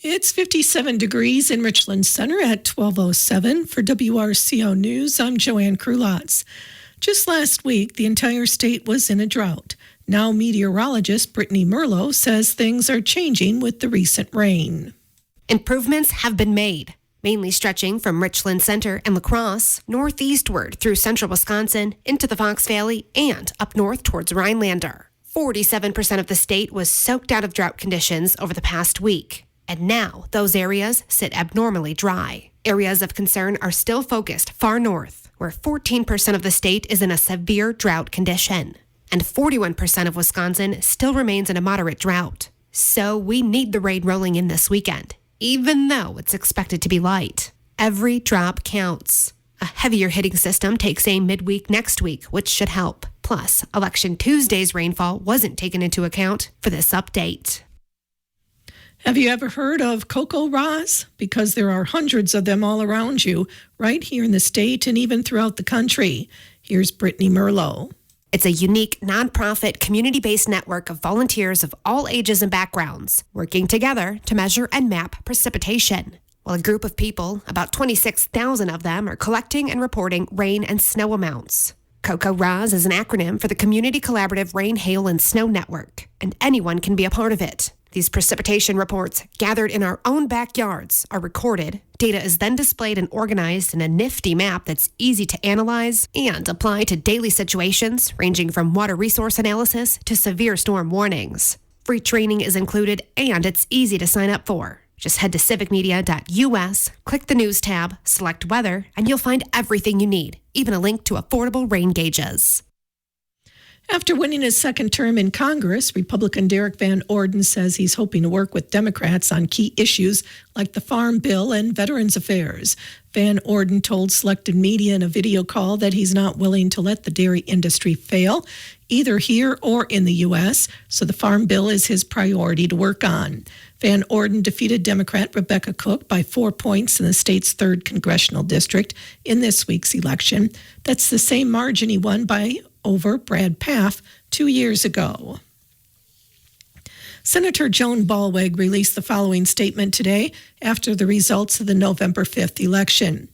It's 57 degrees in Richland Center at 12:07. For WRCO News, I'm Joanne Krulotz. Just last week, the entire state was in a drought. Now meteorologist Brittany Merlo says things are changing with the recent rain. Improvements have been made, mainly stretching from Richland Center and La Crosse northeastward through central Wisconsin into the Fox Valley and up north towards Rhinelander. 47% of the state was soaked out of drought conditions over the past week. And now those areas sit abnormally dry. Areas of concern are still focused far north, where 14% of the state is in a severe drought condition. And 41% of Wisconsin still remains in a moderate drought. So we need the rain rolling in this weekend, even though it's expected to be light. Every drop counts. A heavier hitting system takes aim midweek next week, which should help. Plus, Election Tuesday's rainfall wasn't taken into account for this update. Have you ever heard of cocoa raws? Because there are hundreds of them all around you, right here in the state and even throughout the country. Here's Brittany Merlo. It's a unique, nonprofit, community-based network of volunteers of all ages and backgrounds, working together to measure and map precipitation. While a group of people, about 26,000 of them, are collecting and reporting rain and snow amounts. COCO RAS is an acronym for the Community Collaborative Rain, Hail, and Snow Network, and anyone can be a part of it. These precipitation reports, gathered in our own backyards, are recorded. Data is then displayed and organized in a nifty map that's easy to analyze and apply to daily situations, ranging from water resource analysis to severe storm warnings. Free training is included, and it's easy to sign up for. Just head to civicmedia.us, click the News tab, select Weather, and you'll find everything you need, even a link to affordable rain gauges. After winning his second term in Congress, Republican Derek Van Orden says he's hoping to work with Democrats on key issues like the Farm Bill and Veterans Affairs. Van Orden told selected media in a video call that he's not willing to let the dairy industry fail, either here or in the U.S., so the Farm Bill is his priority to work on. Van Orden defeated Democrat Rebecca Cook by 4 points in the state's 3rd congressional district in this week's election. That's the same margin he won by over Brad Pfaff 2 years ago. Senator Joan Ballweg released the following statement today after the results of the November 5th election.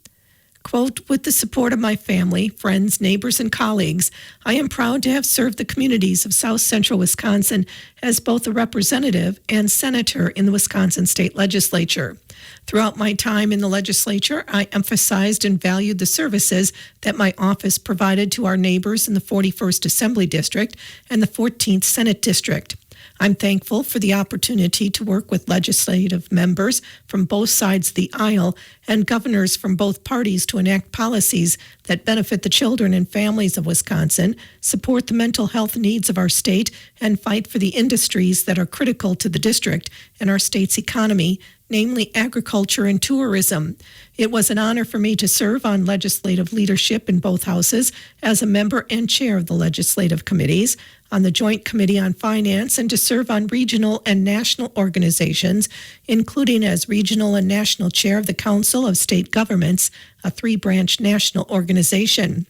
Quote, with the support of my family, friends, neighbors, and colleagues, I am proud to have served the communities of South Central Wisconsin as both a representative and senator in the Wisconsin State Legislature. Throughout my time in the legislature, I emphasized and valued the services that my office provided to our neighbors in the 41st Assembly District and the 14th Senate District. I'm thankful for the opportunity to work with legislative members from both sides of the aisle and governors from both parties to enact policies that benefit the children and families of Wisconsin, support the mental health needs of our state, and fight for the industries that are critical to the district and our state's economy, namely agriculture and tourism. It was an honor for me to serve on legislative leadership in both houses as a member and chair of the legislative committees, on the Joint Committee on Finance, and to serve on regional and national organizations, including as regional and national chair of the Council of State Governments, a 3-branch national organization.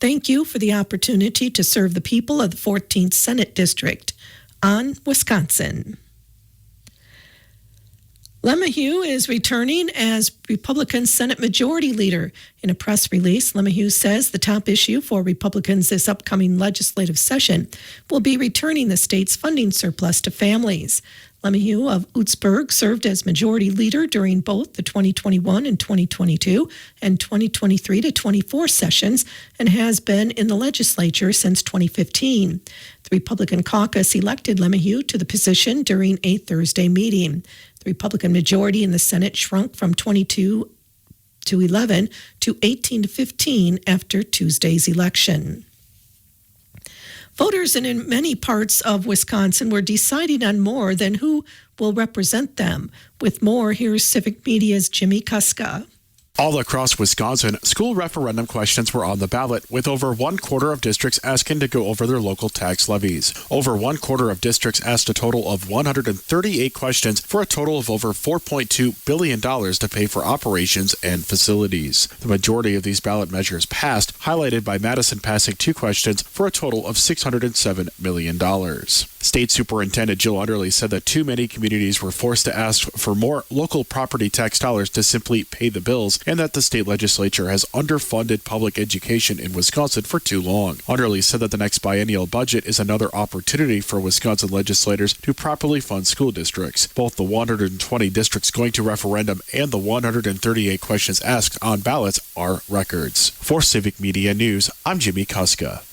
Thank you for the opportunity to serve the people of the 14th Senate District. On Wisconsin. LeMahieu is returning as Republican Senate Majority Leader. In a press release, LeMahieu says the top issue for Republicans this upcoming legislative session will be returning the state's funding surplus to families. LeMahieu of Oostburg served as Majority Leader during both the 2021 and 2022 and 2023 to 24 sessions and has been in the legislature since 2015. The Republican caucus elected LeMahieu to the position during a Thursday meeting. The Republican majority in the Senate shrunk from 22 to 11 to 18 to 15 after Tuesday's election. Voters in many parts of Wisconsin were deciding on more than who will represent them. With more, here's Civic Media's Jimmy Kuska. All across Wisconsin, school referendum questions were on the ballot, with over 1/4 of districts asking to go over their local tax levies. Over 1/4 of districts asked a total of 138 questions for a total of over $4.2 billion to pay for operations and facilities. The majority of these ballot measures passed, highlighted by Madison passing 2 questions for a total of $607 million. State Superintendent Jill Underly said that too many communities were forced to ask for more local property tax dollars to simply pay the bills, and that the state legislature has underfunded public education in Wisconsin for too long. Underly said that the next biennial budget is another opportunity for Wisconsin legislators to properly fund school districts. Both the 120 districts going to referendum and the 138 questions asked on ballots are records. For Civic Media News, I'm Jimmy Kuska.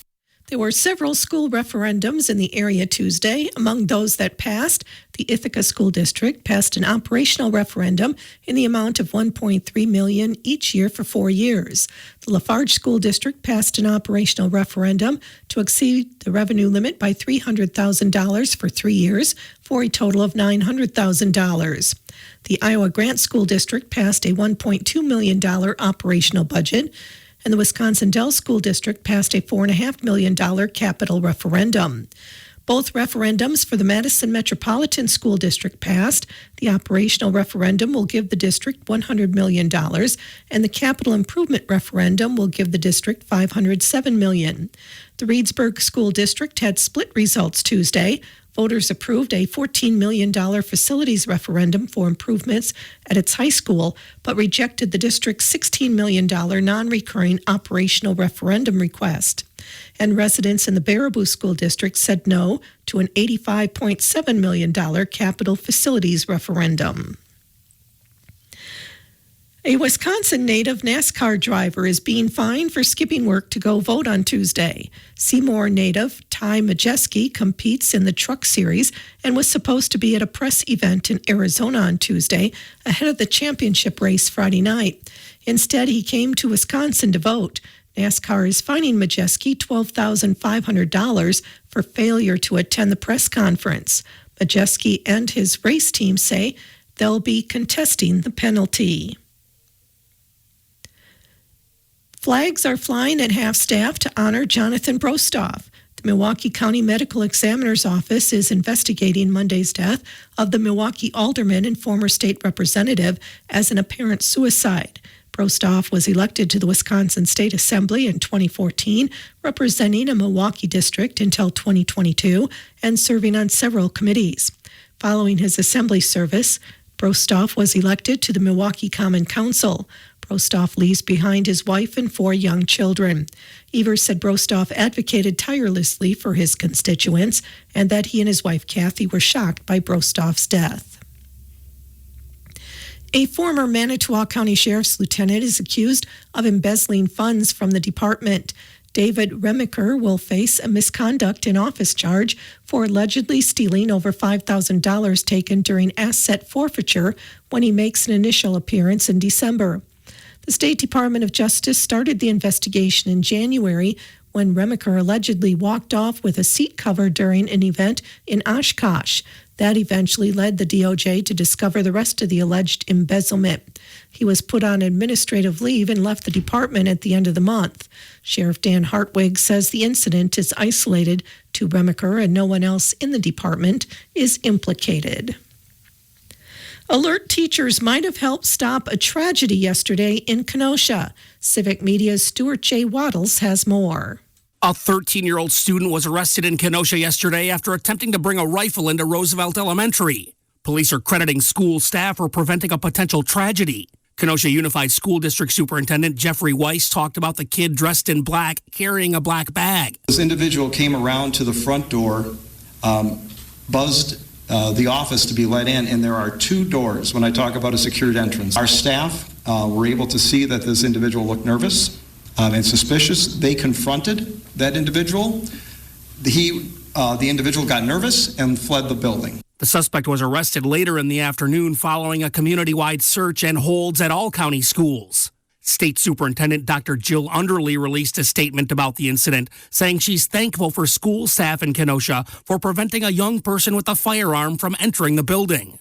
There were several school referendums in the area Tuesday. Among those that passed, the Ithaca School District passed an operational referendum in the amount of $1.3 million each year for 4 years. The Lafarge School District passed an operational referendum to exceed the revenue limit by $300,000 for 3 years for a total of $900,000. The Iowa Grant School District passed a $1.2 million operational budget, and the Wisconsin Dells School District passed a $4.5 million capital referendum. Both referendums for the Madison Metropolitan School District passed. The operational referendum will give the district $100 million, and the capital improvement referendum will give the district $507 million. The Reedsburg School District had split results Tuesday. Voters approved a $14 million facilities referendum for improvements at its high school, but rejected the district's $16 million non-recurring operational referendum request. And residents in the Baraboo School District said no to an $85.7 million capital facilities referendum. A Wisconsin native NASCAR driver is being fined for skipping work to go vote on Tuesday. Seymour native Ty Majeski competes in the Truck Series and was supposed to be at a press event in Arizona on Tuesday ahead of the championship race Friday night. Instead, he came to Wisconsin to vote. NASCAR is fining Majeski $12,500 for failure to attend the press conference. Majeski and his race team say they'll be contesting the penalty. Flags are flying at half-staff to honor Jonathan Brostoff. The Milwaukee County Medical Examiner's Office is investigating Monday's death of the Milwaukee alderman and former state representative as an apparent suicide. Brostoff was elected to the Wisconsin State Assembly in 2014, representing a Milwaukee district until 2022 and serving on several committees. Following his assembly service, Brostoff was elected to the Milwaukee Common Council. Brostoff leaves behind his wife and 4 young children. Evers said Brostoff advocated tirelessly for his constituents and that he and his wife Kathy were shocked by Brostoff's death. A former Manitowoc County Sheriff's lieutenant is accused of embezzling funds from the department. David Remiker will face a misconduct in office charge for allegedly stealing over $5,000 taken during asset forfeiture when he makes an initial appearance in December. The State Department of Justice started the investigation in January when Remiker allegedly walked off with a seat cover during an event in Oshkosh. That eventually led the DOJ to discover the rest of the alleged embezzlement. He was put on administrative leave and left the department at the end of the month. Sheriff Dan Hartwig says the incident is isolated to Remiker and no one else in the department is implicated. Alert teachers might have helped stop a tragedy yesterday in Kenosha. Civic Media's Stuart J. Waddles has more. A 13-year-old student was arrested in Kenosha yesterday after attempting to bring a rifle into Roosevelt Elementary. Police are crediting school staff for preventing a potential tragedy. Kenosha Unified School District Superintendent Jeffrey Weiss talked about the kid dressed in black carrying a black bag. This individual came around to the front door, buzzed the office to be let in, and there are 2 doors when I talk about a secured entrance. Our staff were able to see that this individual looked nervous and suspicious. They confronted that individual. The individual got nervous and fled the building. The suspect was arrested later in the afternoon following a community-wide search and holds at all county schools. State Superintendent Dr. Jill Underly released a statement about the incident, saying she's thankful for school staff in Kenosha for preventing a young person with a firearm from entering the building.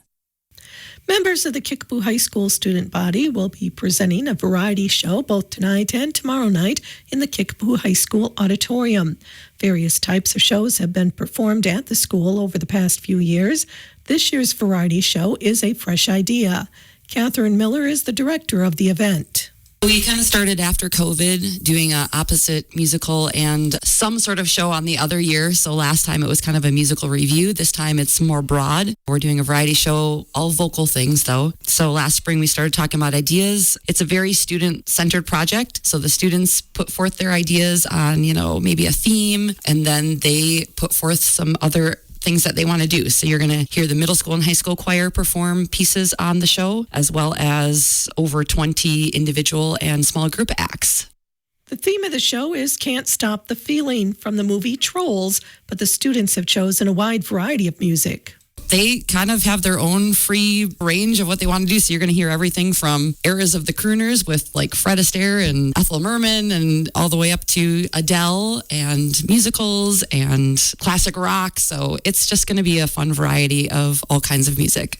Members of the Kickapoo High School student body will be presenting a variety show both tonight and tomorrow night in the Kickapoo High School auditorium. Various types of shows have been performed at the school over the past few years. This year's variety show is a fresh idea. Catherine Miller is the director of the event. We kind of started after COVID doing an opposite musical and some sort of show on the other year. So last time it was kind of a musical review. This time it's more broad. We're doing a variety show, all vocal things though. So last spring we started talking about ideas. It's a very student-centered project. So the students put forth their ideas on, maybe a theme, and then they put forth some other things that they want to do. So you're going to hear the middle school and high school choir perform pieces on the show, as well as over 20 individual and small group acts. The theme of the show is Can't Stop the Feeling from the movie Trolls, but the students have chosen a wide variety of music. They kind of have their own free range of what they want to do. So you're going to hear everything from eras of the crooners with like Fred Astaire and Ethel Merman, and all the way up to Adele and musicals and classic rock. So it's just going to be a fun variety of all kinds of music.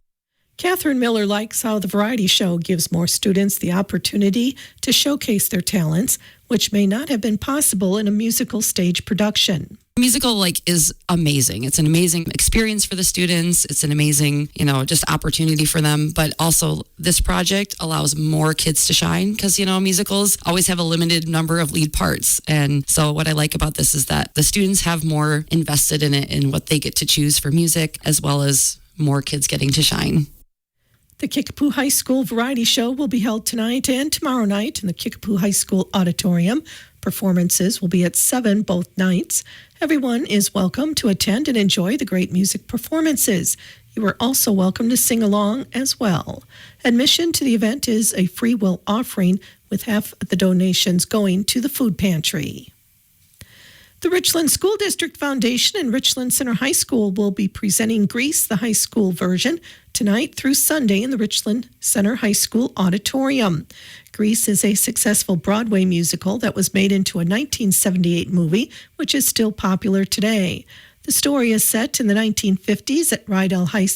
Catherine Miller likes how the variety show gives more students the opportunity to showcase their talents, which may not have been possible in a musical stage production. Musical is amazing. It's an amazing experience for the students. It's an amazing, just opportunity for them. But also this project allows more kids to shine because, musicals always have a limited number of lead parts. And so what I like about this is that the students have more invested in it and what they get to choose for music, as well as more kids getting to shine. The Kickapoo High School Variety Show will be held tonight and tomorrow night in the Kickapoo High School Auditorium. Performances will be at 7 both nights. Everyone is welcome to attend and enjoy the great music performances. You are also welcome to sing along as well. Admission to the event is a free will offering, with half of the donations going to the food pantry. The Richland School District Foundation and Richland Center High School will be presenting Grease, the high school version, tonight through Sunday in the Richland Center High School Auditorium. Grease is a successful Broadway musical that was made into a 1978 movie, which is still popular today. The story is set in the 1950s at Rydell High,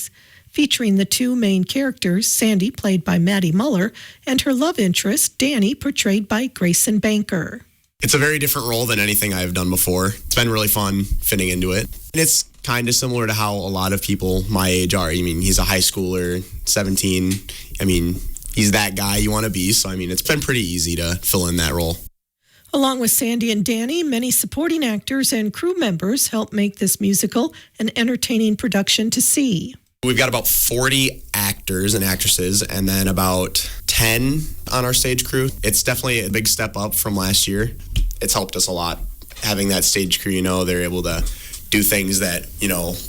featuring the two main characters, Sandy, played by Maddie Muller, and her love interest, Danny, portrayed by Grayson Banker. It's a very different role than anything I've done before. It's been really fun fitting into it. And it's kind of similar to how a lot of people my age are. He's a high schooler, 17. He's that guy you want to be. So, it's been pretty easy to fill in that role. Along with Sandy and Danny, many supporting actors and crew members help make this musical an entertaining production to see. We've got about 40 actors and actresses, and then about 10 on our stage crew. It's definitely a big step up from last year. It's helped us a lot. Having that stage crew, they're able to do things that,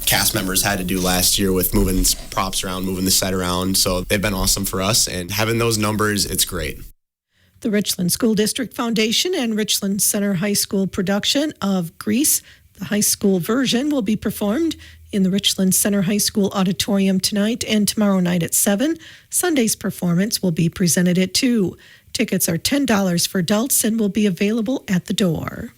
cast members had to do last year with moving props around, moving the set around. So they've been awesome for us, and having those numbers, it's great. The Richland School District Foundation and Richland Center High School production of Grease, the high school version, will be performed in the Richland Center High School Auditorium tonight and tomorrow night at 7. Sunday's performance will be presented at 2. Tickets are $10 for adults and will be available at the door.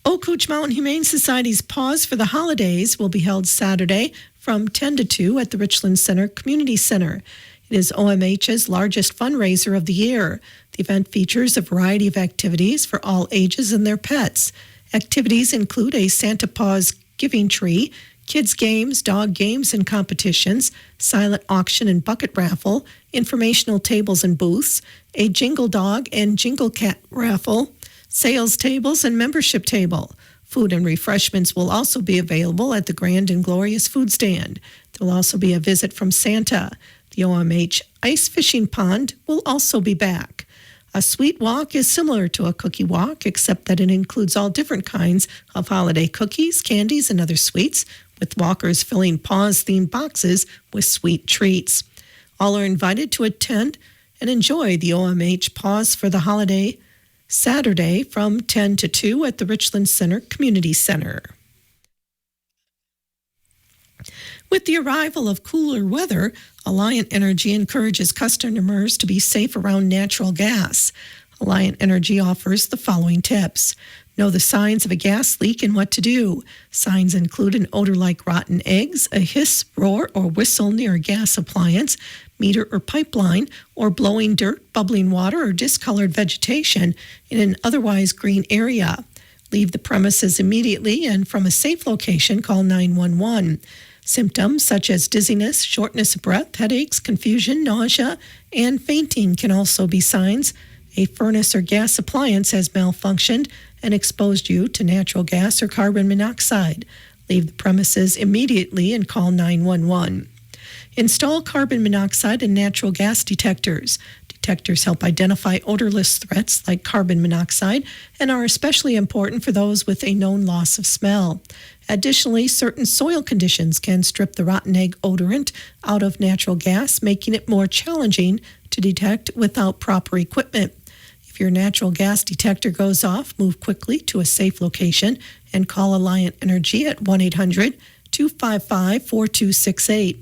Oak Mountain Humane Society's Pause for the Holidays will be held Saturday from 10 to 2 at the Richland Center Community Center. It is OMH's largest fundraiser of the year. The event features a variety of activities for all ages and their pets. Activities include a Santa Paws giving tree, kids games, dog games and competitions, silent auction and bucket raffle, informational tables and booths, a jingle dog and jingle cat raffle, sales tables and membership table. Food and refreshments will also be available at the Grand and Glorious Food Stand. There will also be a visit from Santa. The OMH ice fishing pond will also be back. A sweet walk is similar to a cookie walk, except that it includes all different kinds of holiday cookies, candies, and other sweets, with walkers filling Paws-themed boxes with sweet treats. All are invited to attend and enjoy the OMH Pause for the Holiday Saturday from 10 to 2 at the Richland Center Community Center. With the arrival of cooler weather, Alliant Energy encourages customers to be safe around natural gas. Alliant Energy offers the following tips. Know the signs of a gas leak and what to do. Signs include an odor like rotten eggs, a hiss, roar, or whistle near a gas appliance, meter or pipeline, or blowing dirt, bubbling water, or discolored vegetation in an otherwise green area. Leave the premises immediately and from a safe location, call 911. Symptoms such as dizziness, shortness of breath, headaches, confusion, nausea, and fainting can also be signs A furnace or gas appliance has malfunctioned and exposed you to natural gas or carbon monoxide. Leave the premises immediately and call 911. Install carbon monoxide and natural gas detectors. Detectors help identify odorless threats like carbon monoxide and are especially important for those with a known loss of smell. Additionally, certain soil conditions can strip the rotten egg odorant out of natural gas, making it more challenging to detect without proper equipment. If your natural gas detector goes off, move quickly to a safe location and call Alliant Energy at 1-800-255-4268.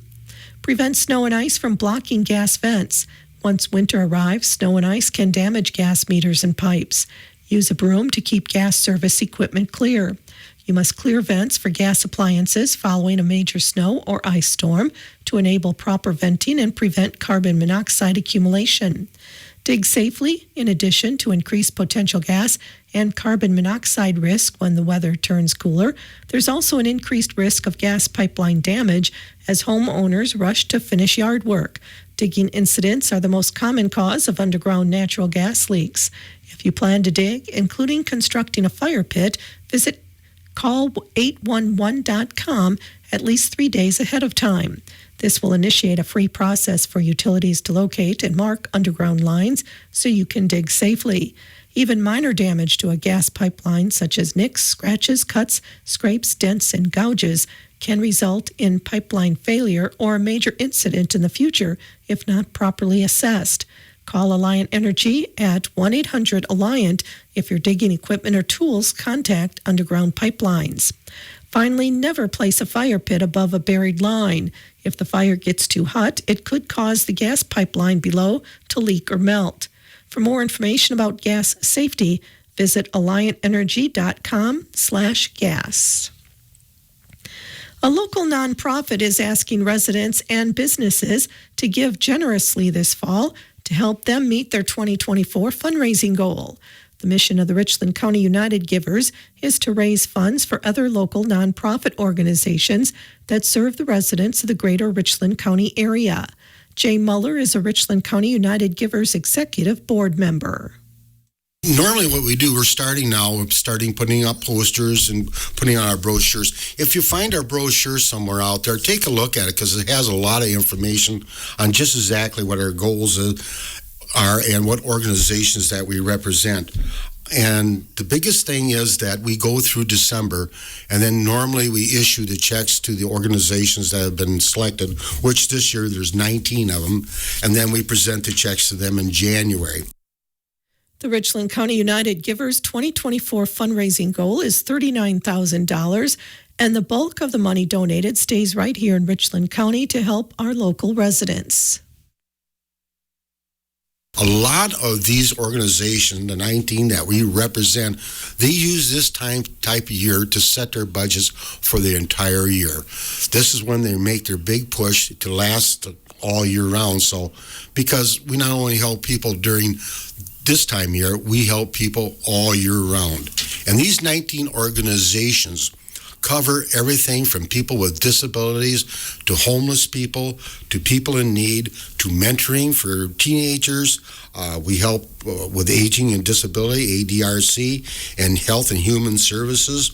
Prevent snow and ice from blocking gas vents. Once winter arrives, snow and ice can damage gas meters and pipes. Use a broom to keep gas service equipment clear. You must clear vents for gas appliances following a major snow or ice storm to enable proper venting and prevent carbon monoxide accumulation. Dig safely, in addition to increased potential gas and carbon monoxide risk when the weather turns cooler. There's also an increased risk of gas pipeline damage as homeowners rush to finish yard work. Digging incidents are the most common cause of underground natural gas leaks. If you plan to dig, including constructing a fire pit, visit call811.com at least 3 days ahead of time. This will initiate a free process for utilities to locate and mark underground lines so you can dig safely. Even minor damage to a gas pipeline, such as nicks, scratches, cuts, scrapes, dents, and gouges, can result in pipeline failure or a major incident in the future if not properly assessed. Call Alliant Energy at 1-800-ALLIANT if your digging equipment or tools contact underground pipelines. Finally, never place a fire pit above a buried line. If the fire gets too hot, it could cause the gas pipeline below to leak or melt. For more information about gas safety, visit alliantenergy.com/gas. A local nonprofit is asking residents and businesses to give generously this fall to help them meet their 2024 fundraising goal. The mission of the Richland County United Givers is to raise funds for other local nonprofit organizations that serve the residents of the greater Richland County area. Jay Muller is a Richland County United Givers executive board member. Normally what we do, we're starting putting up posters and putting on our brochures. If you find our brochure somewhere out there, take a look at it because it has a lot of information on just exactly what our goals are and what organizations that we represent. And the biggest thing is that we go through December, and then normally we issue the checks to the organizations that have been selected, which this year there's 19 of them, and then we present the checks to them in January. The Richland County United Givers 2024 fundraising goal is $39,000, and the bulk of the money donated stays right here in Richland County to help our local residents. A lot of these organizations, the 19 that we represent, they use this type of year to set their budgets for the entire year. This is when they make their big push to last all year round. So, because we not only help people during this time of year, we help people all year round. And these 19 organizations cover everything from people with disabilities to homeless people to people in need to mentoring for teenagers. We help with aging and disability, ADRC, and health and human services.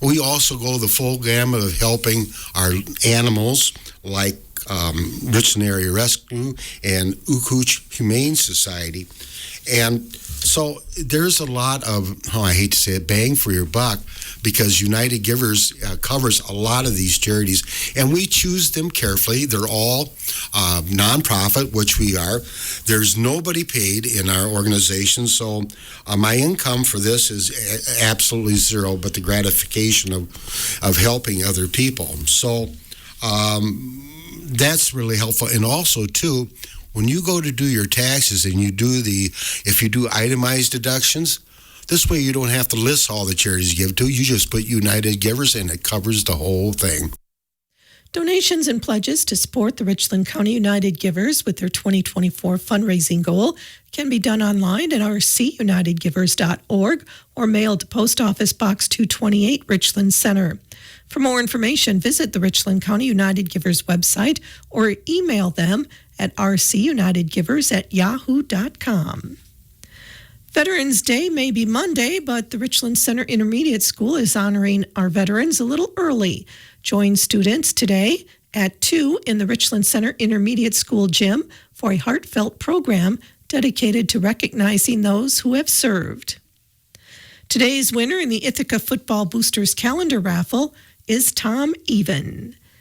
We also go the full gamut of helping our animals like Richland Area Rescue and Ukuch Humane Society. And so there's a lot of, I hate to say it, bang for your buck, because United Givers covers a lot of these charities, and we choose them carefully. They're all nonprofit, which we are. There's nobody paid in our organization, so my income for this is absolutely zero, but the gratification of helping other people. So that's really helpful. And also, too, when you go to do your taxes and if you do itemized deductions, this way you don't have to list all the charities you give to. You just put United Givers and it covers the whole thing. Donations and pledges to support the Richland County United Givers with their 2024 fundraising goal can be done online at rcunitedgivers.org or mailed to Post Office Box 228, Richland Center. For more information, visit the Richland County United Givers website or email them at rcunitedgivers@yahoo.com. Veterans Day may be Monday, but the Richland Center Intermediate School is honoring our veterans a little early. Join students today at 2 in the Richland Center Intermediate School gym for a heartfelt program dedicated to recognizing those who have served. Today's winner in the Ithaca Football Boosters calendar raffle is Tom Even.